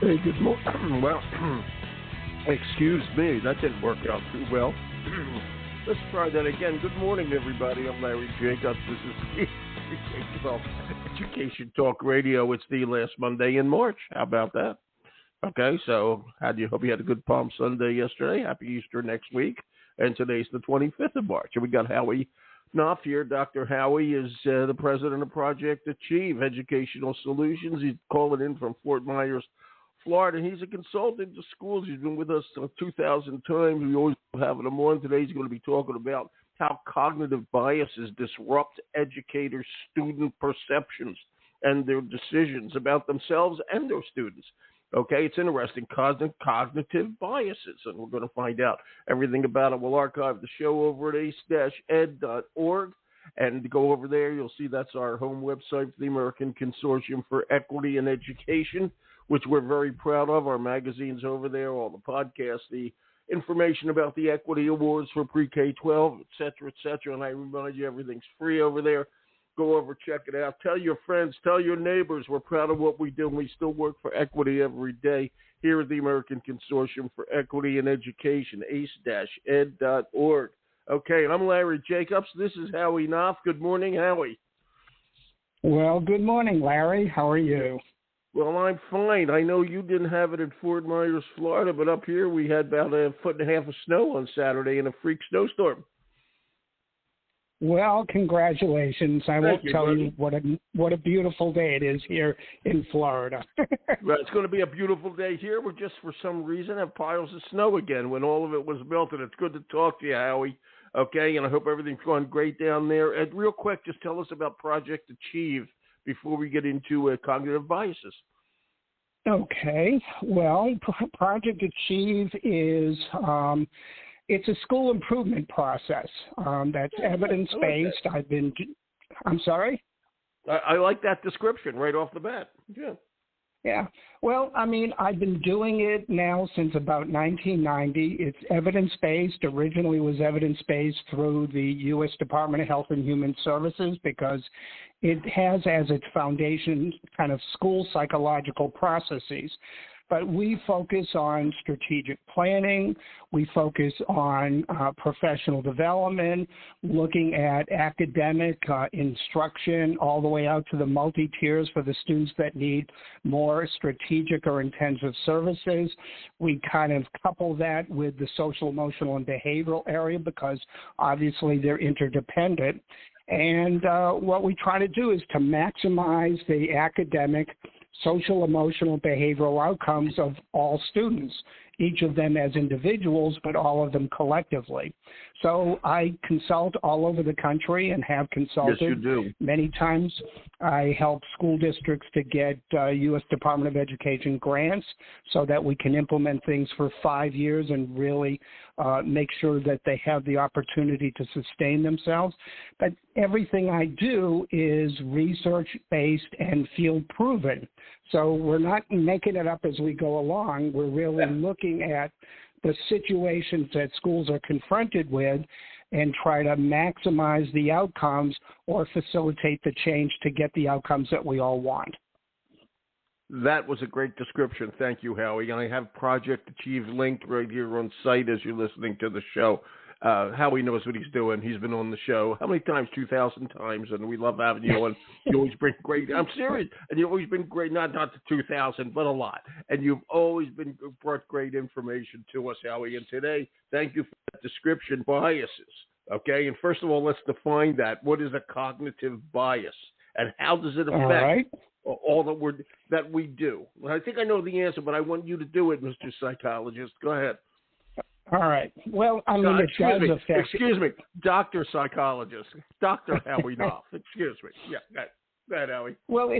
Hey, good morning. Well, excuse me, that didn't work out too well. Let's try that again. Good morning, everybody. I'm Larry Jacobs. This is the Education Talk Radio. It's the last Monday in March. How about that? Okay, so hope you had a good Palm Sunday yesterday. Happy Easter next week. And today's the 25th of March. And we got Howie Knoff here. Dr. Howie is the president of Project Achieve Educational Solutions. He's calling in from Fort Myers, Florida. He's a consultant to schools. He's been with us 2,000 times. We always have him on. Today he's going to be talking about how cognitive biases disrupt educators' student perceptions and their decisions about themselves and their students. Okay, it's interesting, cognitive biases, and we're going to find out everything about it. We'll archive the show over at ace-ed.org, and to go over there, you'll see that's our home website for the American Consortium for Equity in Education, which we're very proud of. Our magazine's over there, all the podcasts, the information about the Equity Awards for Pre-K-12, et cetera, and I remind you, everything's free over there. Go over, check it out. Tell your friends, tell your neighbors. We're proud of what we do, and we still work for equity every day here at the American Consortium for Equity in Education, ace-ed.org. Okay, and I'm Larry Jacobs. This is Howie Knoff. Good morning, Howie. Well, good morning, Larry. How are you? Well, I'm fine. I know you didn't have it in Fort Myers, Florida, but up here we had about 1.5 feet of snow on Saturday in a freak snowstorm. Well, congratulations. I won't tell you what a beautiful day it is here in Florida. Well, it's going to be a beautiful day here. We're just, for some reason, have piles of snow again when all of it was melted. It's good to talk to you, Howie. Okay, and I hope everything's going great down there. And real quick, just tell us about Project Achieve before we get into cognitive biases. Okay. Well, Project Achieve is... it's a school improvement process that's evidence-based. I'm sorry? I like that description right off the bat. Yeah. Yeah. Well, I mean, I've been doing it now since about 1990. It's evidence-based. Originally was evidence-based through the U.S. Department of Health and Human Services because it has as its foundation kind of school psychological processes. But we focus on strategic planning. We focus on professional development, looking at academic instruction all the way out to the multi-tiers for the students that need more strategic or intensive services. We kind of couple that with the social, emotional, and behavioral area because obviously they're interdependent. And what we try to do is to maximize the academic, social, emotional, behavioral outcomes of all students, each of them as individuals, but all of them collectively. So I consult all over the country and have consulted. Yes, you do. Many times. I help school districts to get U.S. Department of Education grants so that we can implement things for 5 years and really make sure that they have the opportunity to sustain themselves. But everything I do is research-based and field-proven. So we're not making it up as we go along. We're really looking at the situations that schools are confronted with and try to maximize the outcomes or facilitate the change to get the outcomes that we all want. That was a great description. Thank you, Howie. And I have Project Achieve linked right here on site as you're listening to the show. Howie knows what he's doing. He's been on the show. How many times? 2,000 times. And we love having you on. You always bring great. I'm serious. And you've always been great. Not the 2,000, but a lot. And you've always brought great information to us, Howie. And today, thank you for that description. Biases. Okay. And first of all, let's define that. What is a cognitive bias? And how does it affect all that we do? Well, I think I know the answer, but I want you to do it, Mr. Psychologist. Go ahead. All right. Well, I mean, it does affect... Excuse me, Dr. Psychologist, Dr. Howie Knoff. Excuse me. Yeah, go ahead, Howie. Well,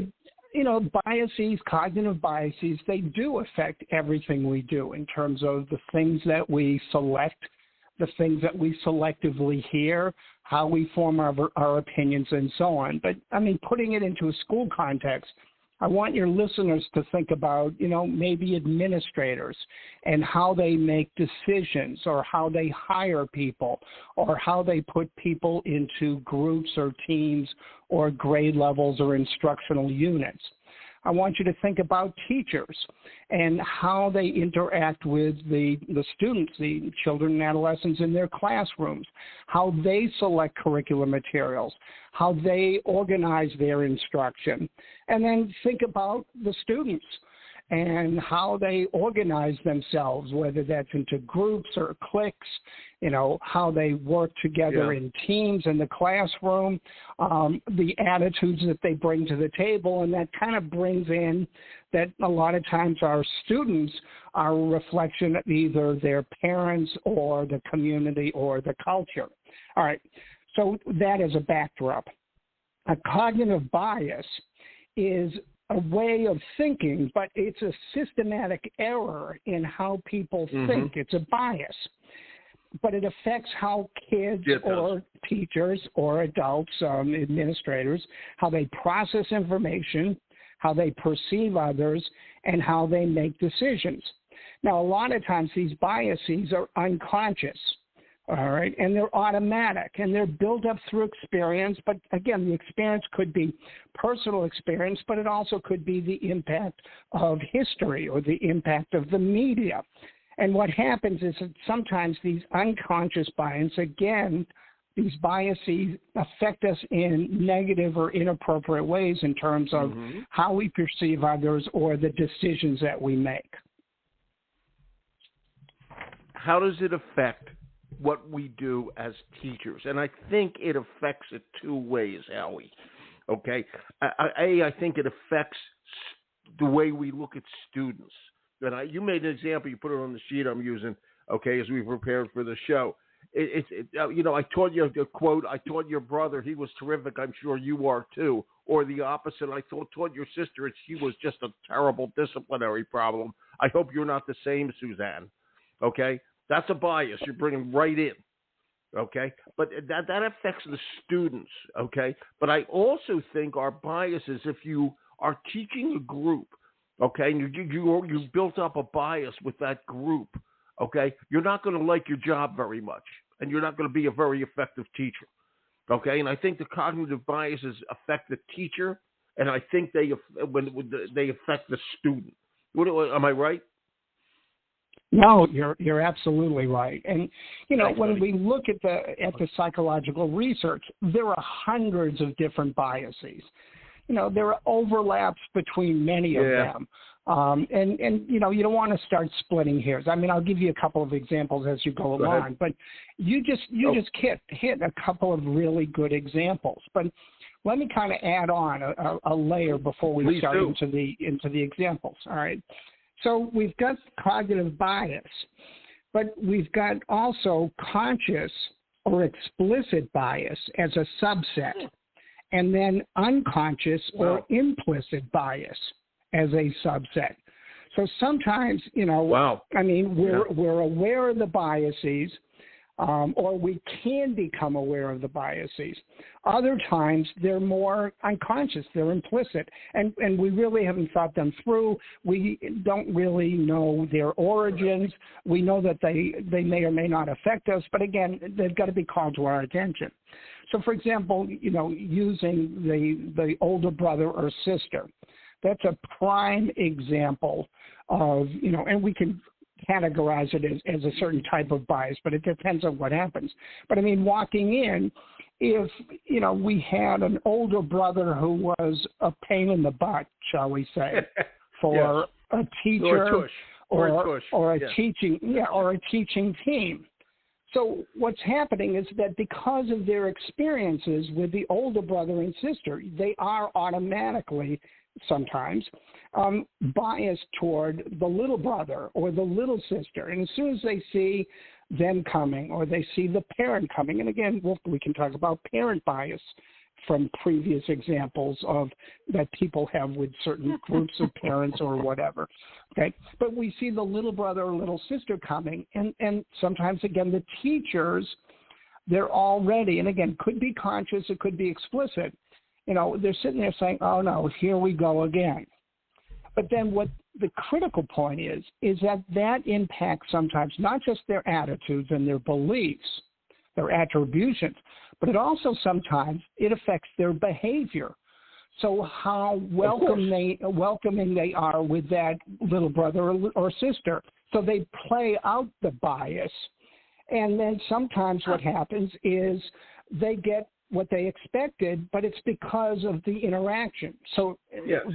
biases, cognitive biases, they do affect everything we do in terms of the things that we select, the things that we selectively hear, how we form our opinions, and so on. But, I mean, putting it into a school context, I want your listeners to think about, maybe administrators and how they make decisions or how they hire people or how they put people into groups or teams or grade levels or instructional units. I want you to think about teachers and how they interact with the students, the children and adolescents in their classrooms, how they select curriculum materials, how they organize their instruction. And then think about the students and how they organize themselves, whether that's into groups or cliques, how they work together in teams in the classroom, the attitudes that they bring to the table. And that kind of brings in that a lot of times our students are a reflection of either their parents or the community or the culture. All right, so that is a backdrop. A cognitive bias is a way of thinking, but it's a systematic error in how people think. It's a bias, but it affects how kids or teachers or adults, administrators, how they process information, how they perceive others, and how they make decisions. Now, a lot of times these biases are unconscious. All right, and they're automatic, and they're built up through experience. But again, the experience could be personal experience, but it also could be the impact of history or the impact of the media. And what happens is that sometimes these unconscious biases, again, these biases affect us in negative or inappropriate ways in terms of how we perceive others or the decisions that we make. How does it affect what we do as teachers? And I think it affects it two ways, Howie. Okay? I think it affects the way we look at students. And you made an example. You put it on the sheet I'm using, okay, as we prepared for the show. I taught you the quote, I taught your brother, he was terrific, I'm sure you are too. Or the opposite, I taught your sister, she was just a terrible disciplinary problem. I hope you're not the same, Suzanne. Okay? That's a bias you're bringing right in, okay? But that affects the students, okay? But I also think our bias is if you are teaching a group, okay, and you built up a bias with that group, okay, you're not going to like your job very much, and you're not going to be a very effective teacher, okay? And I think the cognitive biases affect the teacher, and I think they affect the student. Am I right? No, you're absolutely right. And when we look at the psychological research, there are hundreds of different biases. There are overlaps between many of them. And you don't want to start splitting hairs. I mean, I'll give you a couple of examples as you go along, but you just hit a couple of really good examples. But let me kind of add on a layer before we start into the examples. All right. So we've got cognitive bias, but we've got also conscious or explicit bias as a subset, and then unconscious or implicit bias as a subset. So sometimes, I mean, we're aware of the biases, or we can become aware of the biases. Other times, they're more unconscious, they're implicit, and we really haven't thought them through. We don't really know their origins. We know that they may or may not affect us, but again, they've got to be called to our attention. So, for example, using the older brother or sister, that's a prime example of, and we can categorize it as a certain type of bias, but it depends on what happens. But I mean, walking in, if, we had an older brother who was a pain in the butt, shall we say, for a teacher or a teaching team. So what's happening is that because of their experiences with the older brother and sister, they are automatically sometimes biased toward the little brother or the little sister. And as soon as they see them coming or they see the parent coming, and again, we can talk about parent bias from previous examples of that people have with certain groups of parents or whatever. Okay, but we see the little brother or little sister coming, and sometimes, again, the teachers, they're already, and again, could be conscious, it could be explicit, they're sitting there saying, oh, no, here we go again. But then what the critical point is that impacts sometimes not just their attitudes and their beliefs, their attributions, but it also sometimes it affects their behavior. So how welcoming they are with that little brother or sister. So they play out the bias. And then sometimes what happens is they get what they expected, but it's because of the interaction. So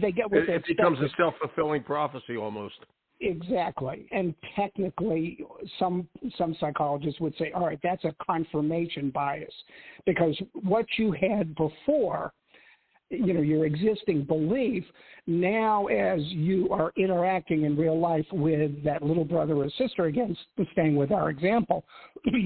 they get what they expected. It becomes a self-fulfilling prophecy almost. Exactly. And technically, some psychologists would say, all right, that's a confirmation bias, because what you had before, your existing belief, now as you are interacting in real life with that little brother or sister, again, staying with our example,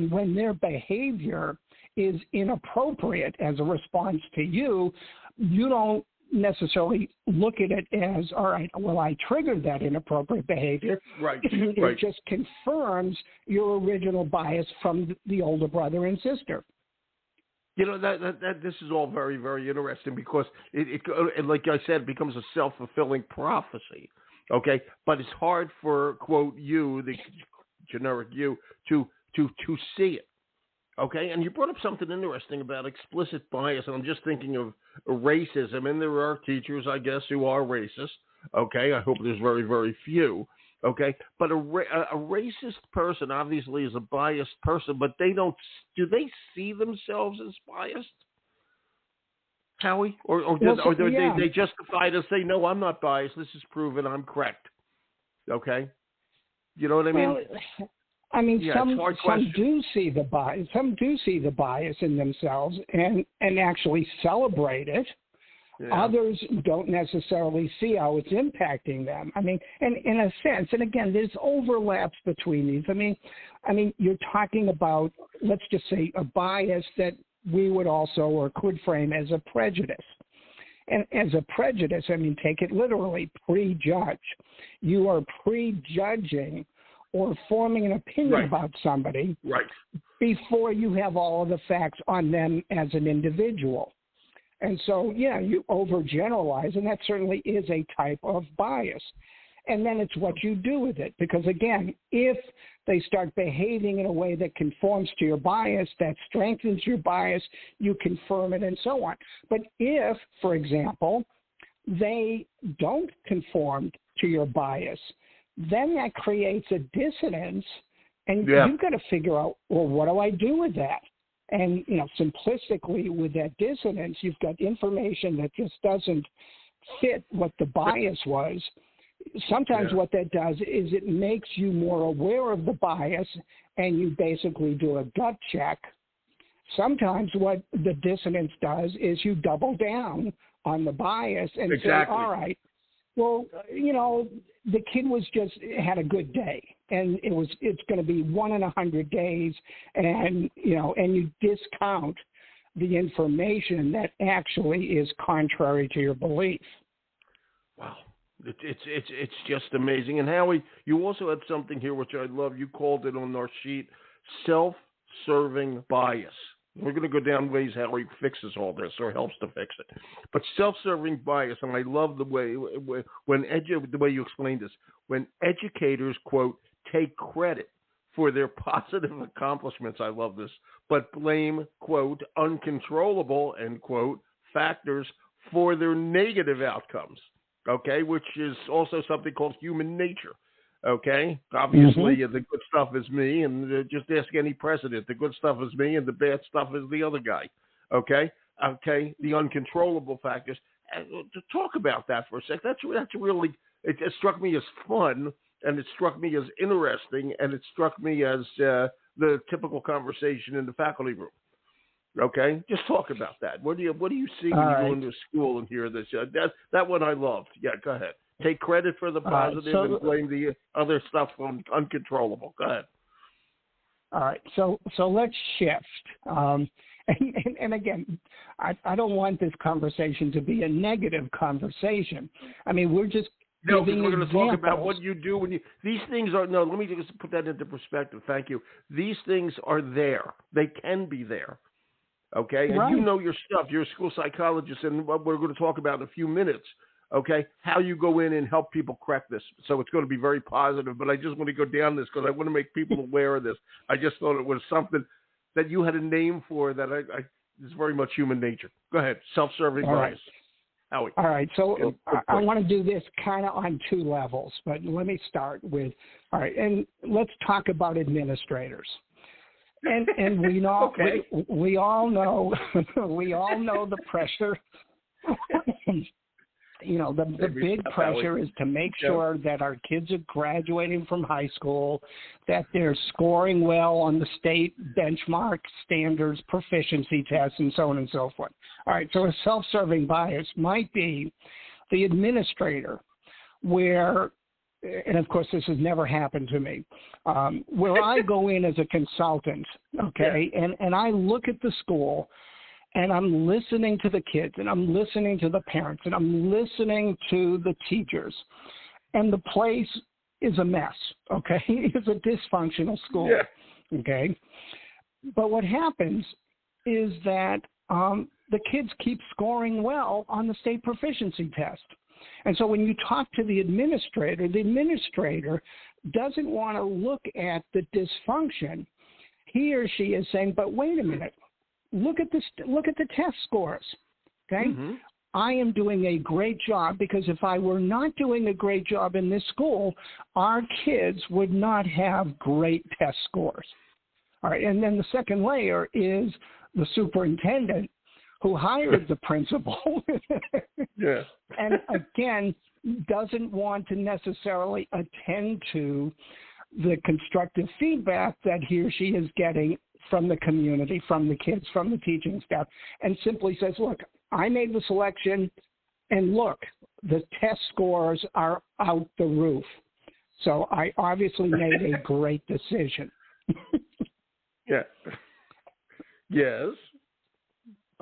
when their behavior is inappropriate as a response to you, you don't necessarily look at it as, all right, well, I triggered that inappropriate behavior. Right. It just confirms your original bias from the older brother and sister. That this is all very, very interesting, because it like I said, it becomes a self-fulfilling prophecy. Okay, but it's hard for, quote, you, the generic you, to see it. Okay, and you brought up something interesting about explicit bias, and I'm just thinking of racism, and there are teachers, I guess, who are racist. Okay, I hope there's very, very few. Okay, but a racist person obviously is a biased person, but do they see themselves as biased, Howie? They justify it and say, no, I'm not biased, this is proven, I'm correct. Okay? You know what I mean? Well, I mean, some do see the bias. Some do see the bias in themselves and actually celebrate it. Yeah. Others don't necessarily see how it's impacting them. I mean, and in a sense, and again, there's overlaps between these. I mean, you're talking about, let's just say, a bias that we would also or could frame as a prejudice. And as a prejudice, I mean, take it literally, prejudge. You are prejudging or forming an opinion about somebody before you have all of the facts on them as an individual. And so, you overgeneralize, and that certainly is a type of bias. And then it's what you do with it. Because, again, if they start behaving in a way that conforms to your bias, that strengthens your bias, you confirm it and so on. But if, for example, they don't conform to your bias, then that creates a dissonance, and you've got to figure out, well, what do I do with that? And, simplistically with that dissonance, you've got information that just doesn't fit what the bias was. Sometimes what that does is it makes you more aware of the bias, and you basically do a gut check. Sometimes what the dissonance does is you double down on the bias and say, all right, well, the kid had a good day, and it's going to be 1 in 100 days, and you discount the information that actually is contrary to your belief. Wow, it's just amazing. And Howie, you also had something here which I love. You called it on our sheet, self-serving bias. We're going to go down ways how he fixes all this or helps to fix it. But self-serving bias, and I love the way the way you explained this, when educators, quote, take credit for their positive accomplishments, I love this, but blame, quote, uncontrollable, end quote, factors for their negative outcomes, okay, which is also something called human nature. Okay, obviously the good stuff is me, and just ask any president. The good stuff is me, and the bad stuff is the other guy. Okay, the uncontrollable factors. And to talk about that for a sec, that's really it struck me as fun, and it struck me as interesting, and it struck me as the typical conversation in the faculty room. Okay, just talk about that. What do you see when you go into school and hear this? That one I loved. Yeah, go ahead. Take credit for the positive and blame the other stuff on uncontrollable. Go ahead. All right. So let's shift. And again, I don't want this conversation to be a negative conversation. I mean, we're just we're going to talk about what you do when these things are. No, let me just put that into perspective. Thank you. These things are there. They can be there. Okay, and you know your stuff. You're a school psychologist, and what we're going to talk about in a few minutes. Okay, how you go in and help people correct this. So it's going to be very positive, but I just want to go down this because I want to make people aware of this. I just thought it was something that you had a name for that is very much human nature. Go ahead, self-serving bias. Howie. All right, so I want to do this kind of on two levels, but let me start with, all right, and let's talk about administrators. And we know, okay. we all know the pressure. The big pressure is to make sure that our kids are graduating from high school, that they're scoring well on the state benchmark standards, proficiency tests, and so on and so forth. All right, so a self-serving bias might be the administrator where, and of course this has never happened to me, where I go in as a consultant, okay, and I look at the school, and I'm listening to the kids, and I'm listening to the parents, and I'm listening to the teachers. And the place is a mess, okay? It's a dysfunctional school, okay? But what happens is that the kids keep scoring well on the state proficiency test. And so when you talk to the administrator doesn't want to look at the dysfunction. He or she is saying, but wait a minute. Look at the test scores, okay? Mm-hmm. I am doing a great job because if I were not doing a great job in this school, our kids would not have great test scores. All right, and then the second layer is the superintendent who hired the principal. And again, doesn't want to necessarily attend to the constructive feedback that he or she is getting from the community, from the kids, from the teaching staff, and simply says, look, I made the selection, and look, the test scores are out the roof. So I obviously made a great decision. Yes.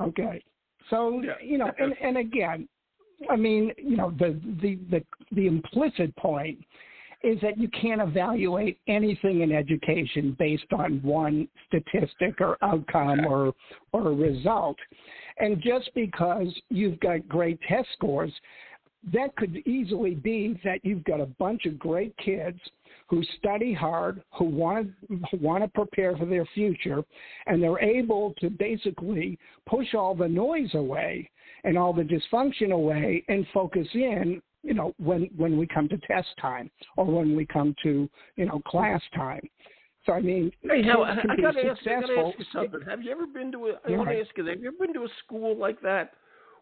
Okay. So, and again, I mean, the implicit point is that you can't evaluate anything in education based on one statistic or outcome or a result. And just because you've got great test scores, that could easily be that you've got a bunch of great kids who study hard, who want to prepare for their future, and they're able to basically push all the noise away and all the dysfunction away and focus in, when we come to test time or when we come to, class time. So, I mean, hey, I got to ask you something. Have you ever been to have you ever been to a school like that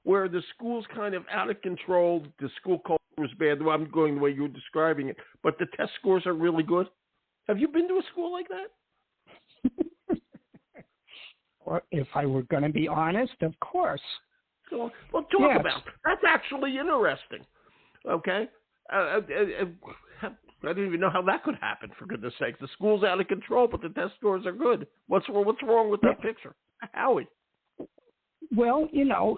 where the school's kind of out of control, the school culture was bad, I'm going the way you were describing it, but the test scores are really good? Have you been to a school like that? Or if I were going to be honest, of course. So, well, talk about it. That's actually interesting. Okay? I don't even know how that could happen, for goodness sake. The school's out of control, but the test scores are good. What's wrong with that picture? Howie? Well,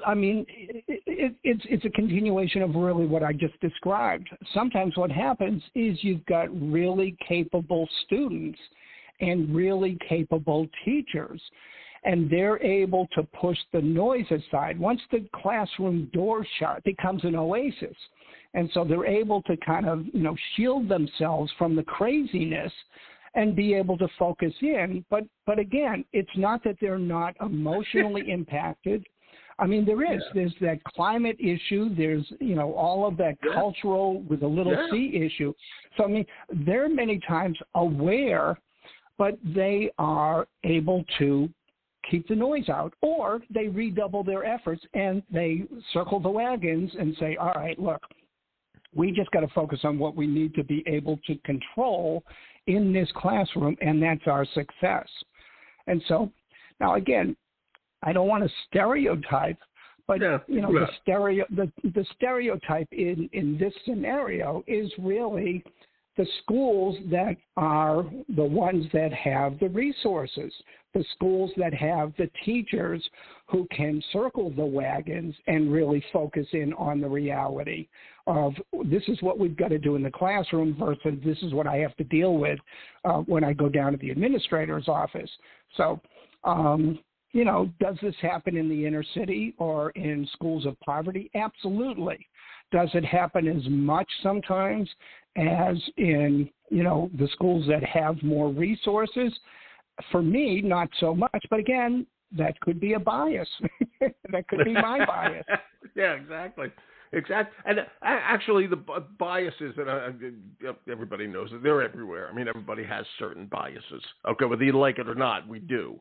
I mean, it's a continuation of really what I just described. Sometimes what happens is you've got really capable students and really capable teachers, and they're able to push the noise aside. Once the classroom door shut, it becomes an oasis. And so they're able to kind of, shield themselves from the craziness and be able to focus in. But again, it's not that they're not emotionally impacted. I mean, there's that climate issue. There's, all of that cultural with a little C issue. So, I mean, they're many times aware, but they are able to keep the noise out, or they redouble their efforts and they circle the wagons and say, all right, look, we just got to focus on what we need to be able to control in this classroom, and that's our success. And so, now again, I don't want to stereotype, but the stereotype in this scenario is really the schools that are the ones that have the resources, the schools that have the teachers who can circle the wagons and really focus in on the reality of this is what we've got to do in the classroom versus this is what I have to deal with when I go down to the administrator's office. So, does this happen in the inner city or in schools of poverty? Absolutely. Does it happen as much sometimes as in, the schools that have more resources? For me, not so much. But again, that could be a bias. That could be my bias. Yeah, exactly. Exactly. And actually, the biases, and everybody knows that they're everywhere. I mean, everybody has certain biases. Okay, whether you like it or not, we do.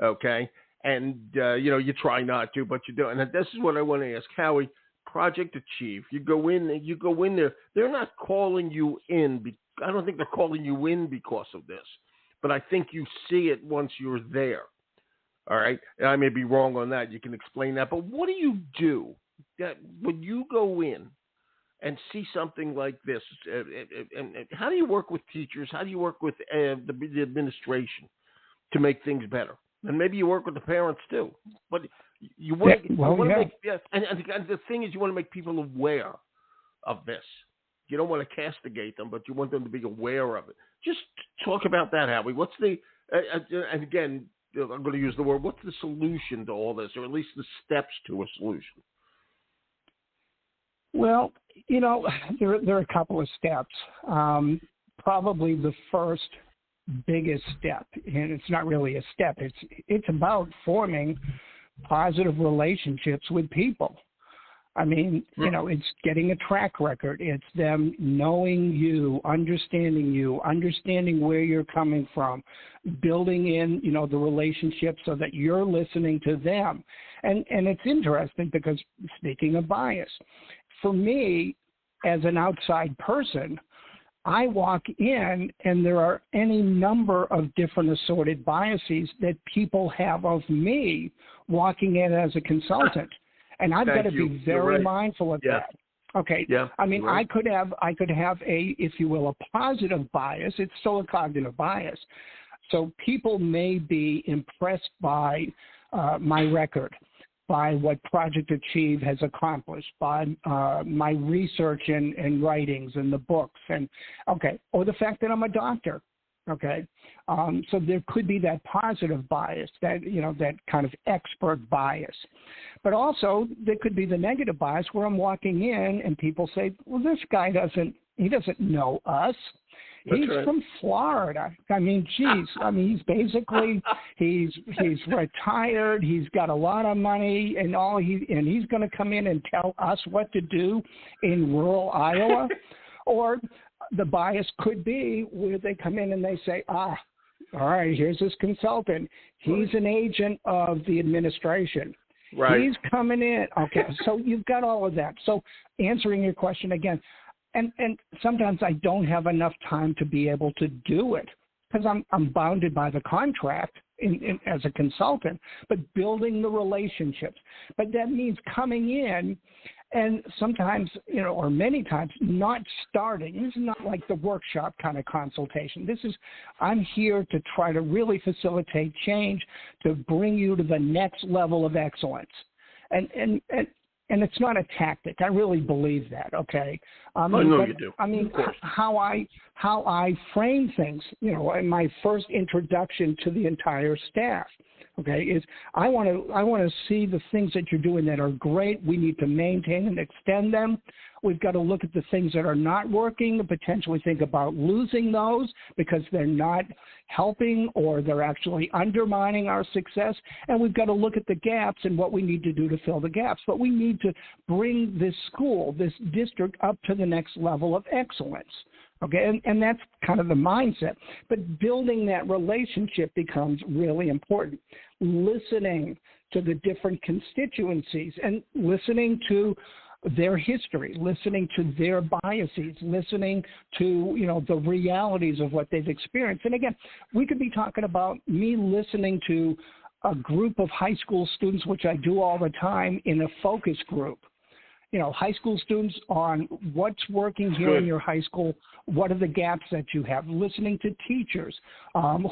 Okay, and you try not to, but you do. And this is what I want to ask Howie. Project Achieve. You go in there. They're not calling you in. I don't think they're calling you in because of this, but I think you see it once you're there. All right. And I may be wrong on that. You can explain that. But what do you do that when you go in and see something like this? And how do you work with teachers? How do you work with the administration to make things better? And maybe you work with the parents too. But you want to make and the thing is, you want to make people aware of this. You don't want to castigate them, but you want them to be aware of it. Just talk about that, Howie. What's the and again, I'm going to use the word, what's the solution to all this, or at least the steps to a solution? Well, there are a couple of steps. Probably the first biggest step, and it's not really a step, it's about forming positive relationships with people. I mean, it's getting a track record. It's them knowing you, understanding where you're coming from, building in, the relationship so that you're listening to them. And it's interesting because, speaking of bias, for me, as an outside person, I walk in and there are any number of different assorted biases that people have of me walking in as a consultant. And I've got to be very mindful of that. Okay. Yeah. I mean, I could have a, if you will, a positive bias. It's still a cognitive bias. So people may be impressed by my record, by what Project Achieve has accomplished, by my research and writings and the books, or the fact that I'm a doctor. Okay, so there could be that positive bias, that that kind of expert bias, but also there could be the negative bias where I'm walking in and people say, "Well, this guy doesn't know us. He's from Florida. I mean, geez. I mean, he's basically he's retired. He's got a lot of money, and he's going to come in and tell us what to do in rural Iowa." Or the bias could be where they come in and they say, all right, here's this consultant. He's an agent of the administration. Right. He's coming in. Okay, so you've got all of that. So answering your question again, and sometimes I don't have enough time to be able to do it because I'm bounded by the contract as a consultant, but building the relationships. But that means coming in and sometimes, or many times, not starting. This is not like the workshop kind of consultation. I'm here to try to really facilitate change, to bring you to the next level of excellence. And it's not a tactic. I really believe that, okay? I know you do. I mean, how I frame things, in my first introduction to the entire staff, okay, is I want to see the things that you're doing that are great. We need to maintain and extend them. We've got to look at the things that are not working and potentially think about losing those because they're not helping or they're actually undermining our success. And we've got to look at the gaps and what we need to do to fill the gaps. But we need to bring this school, this district, up to the next level of excellence. Okay, and that's kind of the mindset. But building that relationship becomes really important. Listening to the different constituencies and listening to their history, listening to their biases, listening to, the realities of what they've experienced. And again, we could be talking about me listening to a group of high school students, which I do all the time in a focus group. High school students on what's working here in your high school, what are the gaps that you have, listening to teachers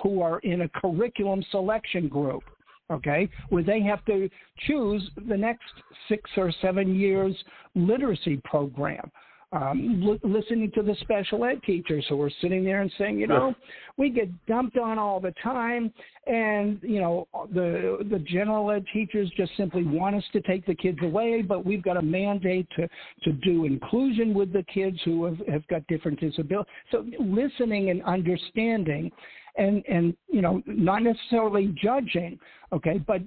who are in a curriculum selection group, okay, where they have to choose the next 6 or 7 years literacy program. Listening to the special ed teachers who are sitting there and saying, we get dumped on all the time, and, the general ed teachers just simply want us to take the kids away, but we've got a mandate to do inclusion with the kids who have got different disabilities. So listening and understanding and not necessarily judging, okay, but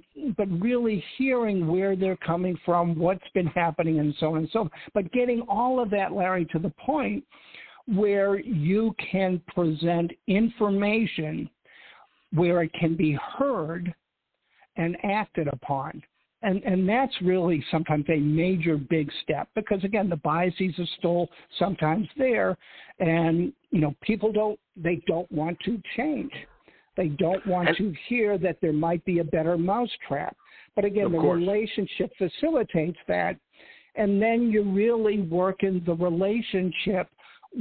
really hearing where they're coming from, what's been happening, and so on and so forth. But getting all of that, Larry, to the point where you can present information where it can be heard and acted upon. And that's really sometimes a major big step because, again, the biases are still sometimes there. And, people don't want to change. They don't want to hear that there might be a better mousetrap. But, again, the relationship facilitates that. And then you're really working the relationship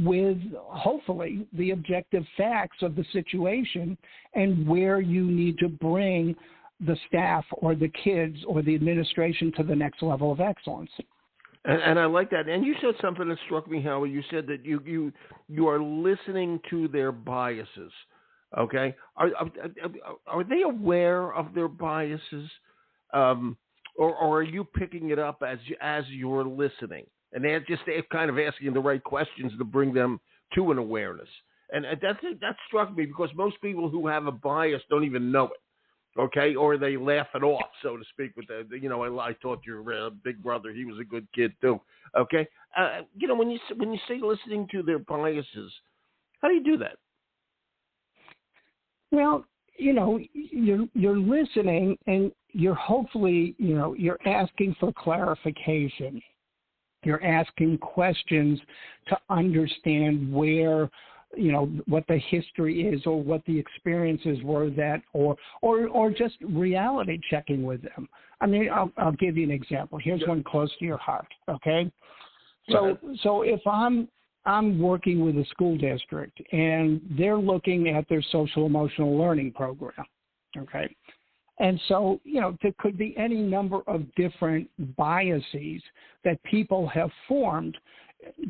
with, hopefully, the objective facts of the situation and where you need to bring the staff or the kids or the administration to the next level of excellence. And I like that. And you said something that struck me, Howie. You said that you are listening to their biases. Okay, are they aware of their biases, or are you picking it up as you're listening? And they're kind of asking the right questions to bring them to an awareness. And that struck me because most people who have a bias don't even know it. Okay, or they laugh it off, so to speak. With I taught your big brother; he was a good kid too. Okay, when you say listening to their biases, how do you do that? Well, you're listening, and you're hopefully, you're asking for clarification. You're asking questions to understand where, what the history is or what the experiences were that, or just reality checking with them. I mean, I'll give you an example. Here's one close to your heart. Okay. So if I'm working with a school district and they're looking at their social emotional learning program. Okay. And so, there could be any number of different biases that people have formed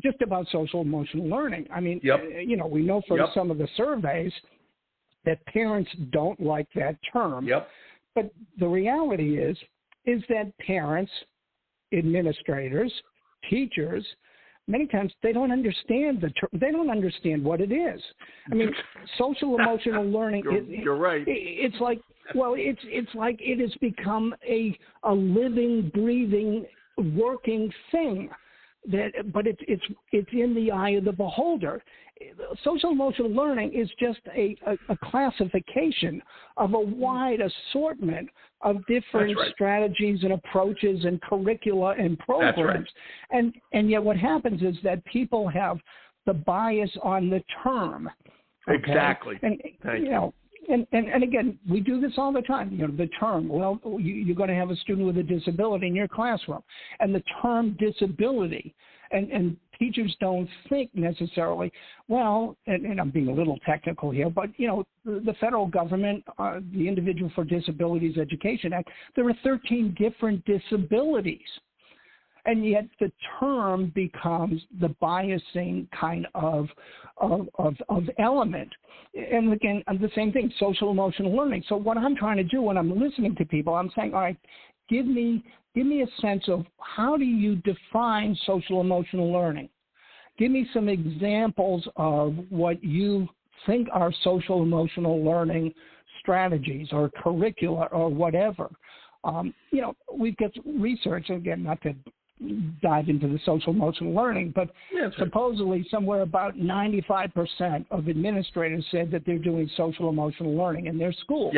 just about social emotional learning. I mean, we know from some of the surveys that parents don't like that term. But the reality is that parents, administrators, teachers, many times they don't understand the term. They don't understand what it is. I mean, social emotional learning. You're right. It's like it has become a living, breathing, working thing. But it's in the eye of the beholder. Social emotional learning is just a classification of a wide assortment of different strategies and approaches and curricula and programs. And yet what happens is that people have the bias on the term. Okay? Exactly. And And again, we do this all the time. The term, you're going to have a student with a disability in your classroom. And the term disability, and teachers don't think necessarily, and I'm being a little technical here, but, the federal government, the Individual for Disabilities Education Act, there are 13 different disabilities. And yet the term becomes the biasing kind of element. And again, the same thing, social emotional learning. So what I'm trying to do when I'm listening to people, I'm saying, all right, give me a sense of how do you define social emotional learning? Give me some examples of what you think are social emotional learning strategies or curricula or whatever. We've got research, again, not to dive into the social emotional learning, but supposedly somewhere about 95% of administrators said that they're doing social emotional learning in their schools.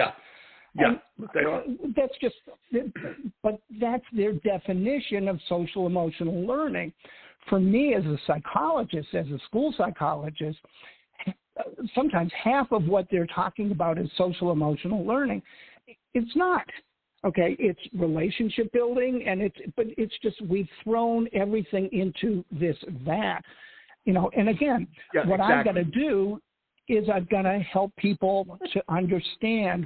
But that's their definition of social emotional learning. For me as a psychologist, as a school psychologist, sometimes half of what they're talking about is social emotional learning. It's not. Okay, it's relationship building, but it's just we've thrown everything into this vat, And again, I've got to do is I've got to help people to understand,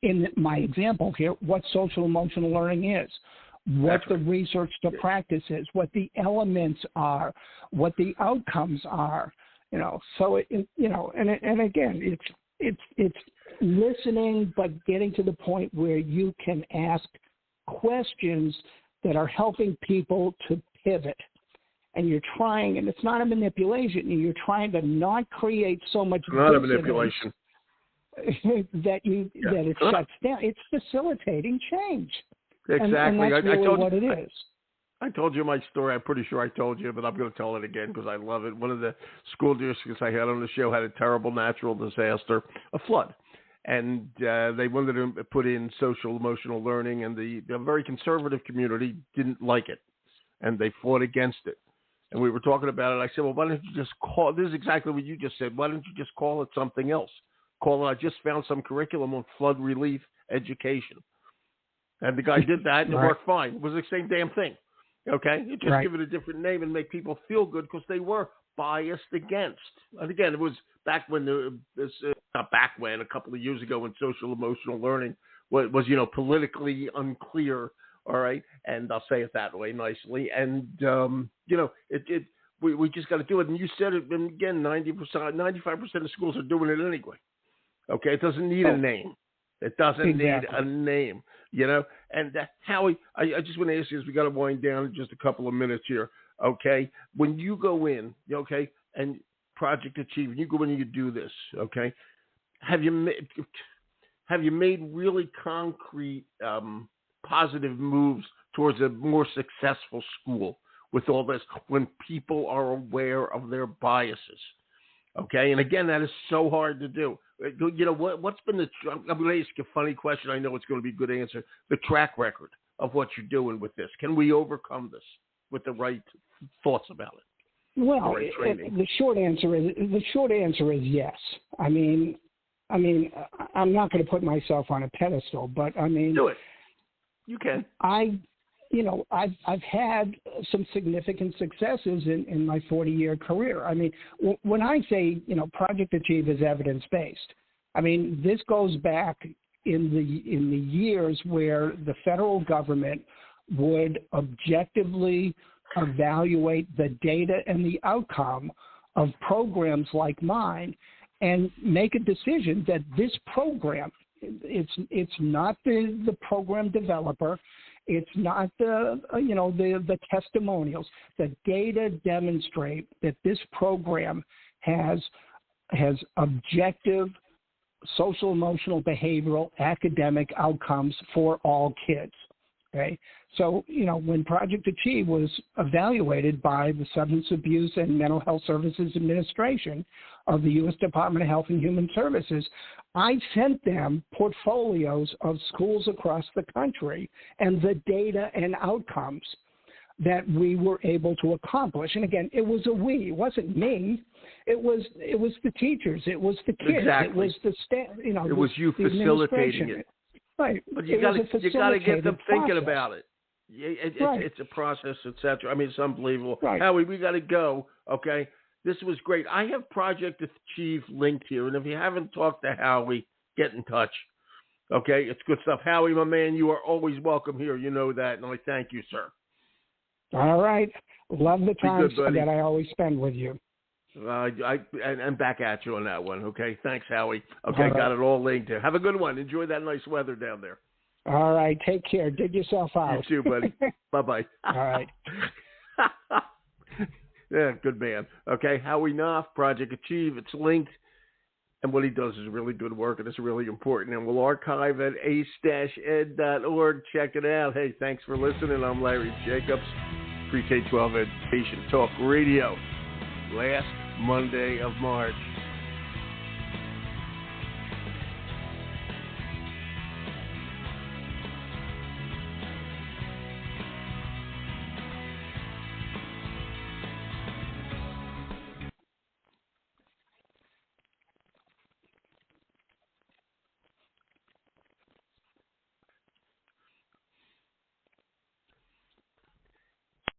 in my example here, what social emotional learning is, what the research to practice is, what the elements are, what the outcomes are, So and again, it's listening, but getting to the point where you can ask questions that are helping people to pivot. And you're trying, and it's not a manipulation, you're trying to not create so much not a manipulation. that it shuts down. It's facilitating change. Exactly. And that's really what it is. I told you my story. I'm pretty sure I told you, but I'm going to tell it again because I love it. One of the school districts I had on the show had a terrible natural disaster, a flood. And they wanted to put in social emotional learning, and the very conservative community didn't like it, and they fought against it. And we were talking about it. I said, well, why don't you just call – this is exactly what you just said. Why don't you just call it something else? Call it – I just found some curriculum on flood relief education. And the guy did that, and it worked fine. It was the same damn thing. Okay, you just give it a different name and make people feel good because they were biased against. And again, it was back when not back when, a couple of years ago, when social emotional learning was politically unclear. All right, and I'll say it that way nicely. And we just got to do it. And you said it, and again, 95% of schools are doing it anyway. Okay, it doesn't need a name. It doesn't need a name. And Howie, I just want to ask you, as we got to wind down in just a couple of minutes here, okay? When you go in, okay, and Project Achieve, and you go in and you do this, okay? Have you made really concrete, positive moves towards a more successful school with all this when people are aware of their biases? Okay, and again, that is so hard to do. What's been I'm going to ask you a funny question. I know it's going to be a good answer. The track record of what you're doing with this. Can we overcome this with the right thoughts about it? Well, the short answer is yes. I mean, I'm not going to put myself on a pedestal, but I mean, do it. You can. I've had some significant successes in my 40-year career. I mean, when I say, Project Achieve is evidence-based, I mean, this goes back in the years where the federal government would objectively evaluate the data and the outcome of programs like mine and make a decision that this program, it's not the program developer, it's not the testimonials. The data demonstrate that this program has objective social, emotional, behavioral, academic outcomes for all kids. Okay, so when Project Achieve was evaluated by the Substance Abuse and Mental Health Services Administration of the U.S. Department of Health and Human Services, I sent them portfolios of schools across the country and the data and outcomes that we were able to accomplish. And again, it was it wasn't me. It was the teachers. It was the kids. Exactly. It was the staff. It was you facilitating it. Right. But you got to get them thinking about it. It's a process, etc. I mean, it's unbelievable. Right. Howie, we got to go. Okay. This was great. I have Project Achieve linked here, and if you haven't talked to Howie, get in touch. Okay, it's good stuff. Howie, my man, you are always welcome here. You know that, and I thank you, sir. All right. Love the time that I always spend with you. I'm back at you on that one. Okay, thanks, Howie. Okay, got it all linked here. Have a good one. Enjoy that nice weather down there. All right, take care. Dig yourself out. You too, buddy. Bye-bye. All right. Yeah, good man. Okay, Howie Knoff, Project Achieve. It's linked. And what he does is really good work, and it's really important. And we'll archive at ace-ed.org. Check it out. Hey, thanks for listening. I'm Larry Jacobs, Pre-K-12 Education Talk Radio. Last Monday of March.